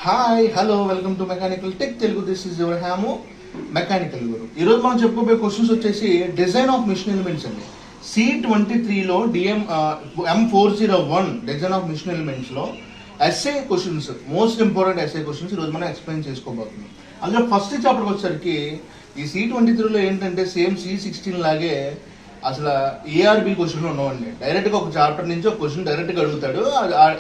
Hi hello welcome to mechanical tech Telugu. This is your Hamu mechanical guru. ఈరోజు మనం చెప్పుకోబోయే questions వచ్చేసి డిజైన్ ఆఫ్ మిషన్ ఎలిమెంట్స్ అండి. C23లో M401 డిజైన్ ఆఫ్ మిషన్ ఎలిమెంట్స్లో SA questions, most important SA questions ఈరోజు మనం ఎక్స్ప్లెయిన్ చేసుకోబోతున్నాం. అందులో ఫస్ట్ చాప్టర్కి వచ్చేసరికి ఈ C23లో ఏంటంటే సేమ్ C16 లాగే అసలు ఏఆర్బి క్వశ్చన్ ఉండవండి. డైరెక్ట్గా ఒక చాప్టర్ నుంచి ఒక క్వశ్చన్ డైరెక్ట్గా అడుగుతాడు,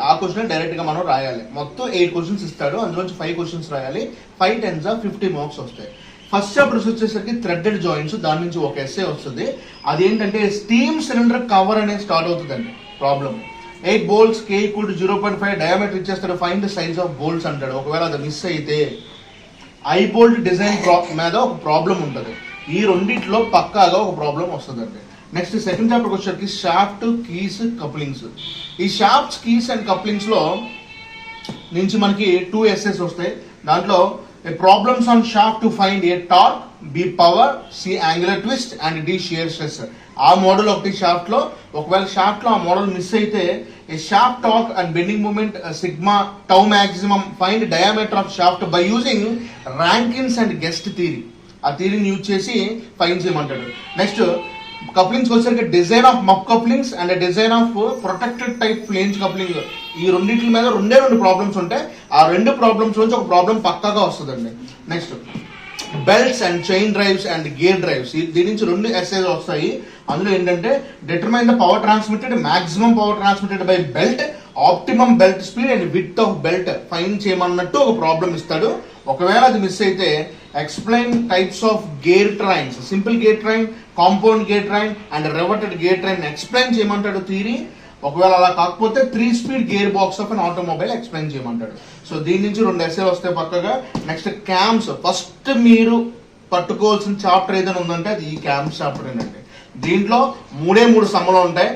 ఆ క్వశ్చన్ డైరెక్ట్గా మనం రాయాలి. మొత్తం 8 క్వశ్చన్స్ ఇస్తాడు, అందులోంచి 5 క్వశ్చన్స్ రాయాలి. 5 10s 50 మార్క్స్ వస్తాయి. ఫస్ట్ చాప్టర్స్ వచ్చేసరికి థ్రెడెడ్ జాయింట్స్, దాని నుంచి ఒక ఎస్ఏ వస్తుంది. అదేంటంటే స్టీమ్ సిలిండర్ కవర్ అనేది స్టార్ట్ అవుతుందండి. ప్రాబ్లమ్ 8 బోల్ట్స్ K = 0.5 డయామీటర్ ఇచ్చేస్తాడు. Find the size of bolts అంటాడు. ఒకవేళ అది మిస్ అయితే ఐ బోల్ట్ డిజైన్ మీద ఒక ప్రాబ్లం ఉంటుంది. ఈ రెండిట్లో పక్కాగా ఒక ప్రాబ్లం వస్తుందండి. నెక్స్ట్ సెకండ్ చాప్టర్కి వచ్చేసరికి షాఫ్ట్, కీస్, కప్లింగ్స్. ఈ షాఫ్ట్స్, కీస్ అండ్ కప్లింగ్స్ లో నుంచి మనకి 2 ఎస్ఎస్ వస్తాయి. దాంట్లో problems on shaft to find a torque, b power, c angular twist and d shear stress. ఆ మోడల్ ఒకటి షాఫ్ట్ లో. ఒకవేళ షాఫ్ట్ లో ఆ మోడల్ మిస్ అయితే a shaft torque and bending moment sigma tau maximum find diameter of shaft by using Rankine's and guest theory. ఆ థియరీని use చేసి ఫైండ్ చేయమంటాడు. నెక్స్ట్ కప్లింగ్స్ వచ్చేసరికి design of muff couplings and design of protected type flange coupling. ఈ రెండింటి మీద రెండు problems ఉంటాయి. ఆ 2 ప్రాబ్లమ్స్ నుంచి ఒక ప్రాబ్లం పక్కాగా వస్తుందండి. Next belts and chain drives and gear drives, దీని నుంచి 2 ఎస్ఏస్ వస్తాయి. అందులో ఏంటంటే determine the power transmitted, maximum power transmitted by belt, optimum belt speed and width of belt find చేయమన్నట్టు ఒక ప్రాబ్లం ఇస్తాడు. ఒకవేళ అది మిస్ అయితే explain types of gear trains, simple gear train, compound gear train and reverted gear train explain చేయమంటాడు theory. ఒకవేళ అలా కాకపోతే 3 speed gear box of an automobile explain చేయమంటాడు. So దీని నుంచి 2 ఎస్ఏ వస్తాయి పక్కగా. నెక్స్ట్ క్యామ్స్, ఫస్ట్ మీరు పట్టుకోవాల్సిన చాప్టర్ ఏదైనా ఉందంటే అది ఈ క్యామ్స్ చాప్టర్ ఏంటంటే దీంట్లో 3 సమ్మలు ఉంటాయి.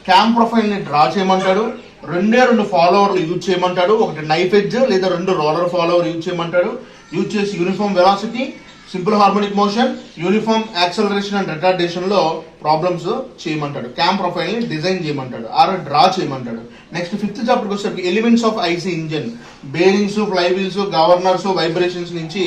క్యామ్ ప్రొఫైల్ ని డ్రా చేయమంటాడు. 2 ఫాలోవర్లు యూజ్ చేయమంటాడు. ఒకటి నైఫ్ ఎడ్జ్ లేదా 2 రోలర్ ఫాలోవర్ యూజ్ చేయమంటాడు. యూజ్ చేసి uniform velocity, simple harmonic motion, uniform acceleration and retardation లో ప్రాబ్లమ్స్ చేయమంటాడు. క్యామ్ ప్రొఫైల్ ని డిజైన్ చేయమంటాడు, డ్రా చేయమంటాడు. నెక్స్ట్ 5th చాప్టర్కి వచ్చేసరికి elements of IC engine, bearings, flywheels, governors, vibrations నుంచి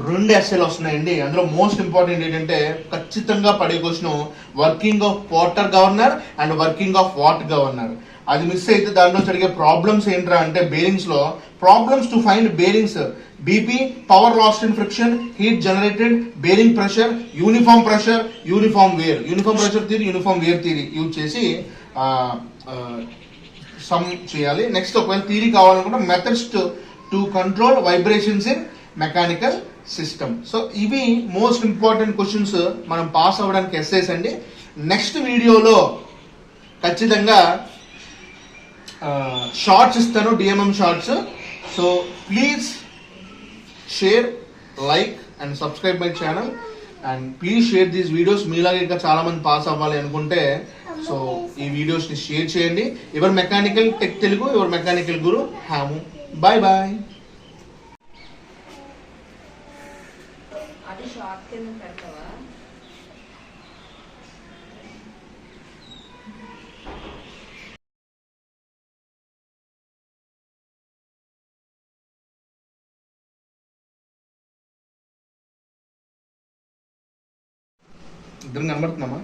2 ఎస్ఏలు వస్తున్నాయండి. అందులో మోస్ట్ ఇంపార్టెంట్ ఏంటంటే ఖచ్చితంగా పడే question working of water governor and working of Watt governor. అది మిస్ అయితే దాంట్లో జరిగే ప్రాబ్లమ్స్ ఏంట్రా అంటే బేరింగ్స్ లో problems to find bearings, BP, power lost in friction, heat generated, bearing pressure, uniform pressure, uniform wear, uniform pressure theory, uniform wear theory use చేసి sum చేయాలి. Next ఒకవేళ థియరీ కావాలనుకుంటే methods to control vibrations in mechanical system. So ఇవి most important questions మనం pass అవ్వడానికి essays అండి. Next వీడియోలో ఖచ్చితంగా షార్ట్స్ ఇస్తాను, DMM shorts. So please share, like and subscribe my channel and please share these videos. మీలాగే ఇంకా చాలా మంది పాస్ అవ్వాలి అనుకుంటే సో ఈ వీడియోస్ ని షేర్ చేయండి. Your mechanical tech Telugu, your mechanical guru Hamu. Bye bye. అది షార్ట్ కింద పెడతావా? ఇద్దరు కనబడుతున్నామా?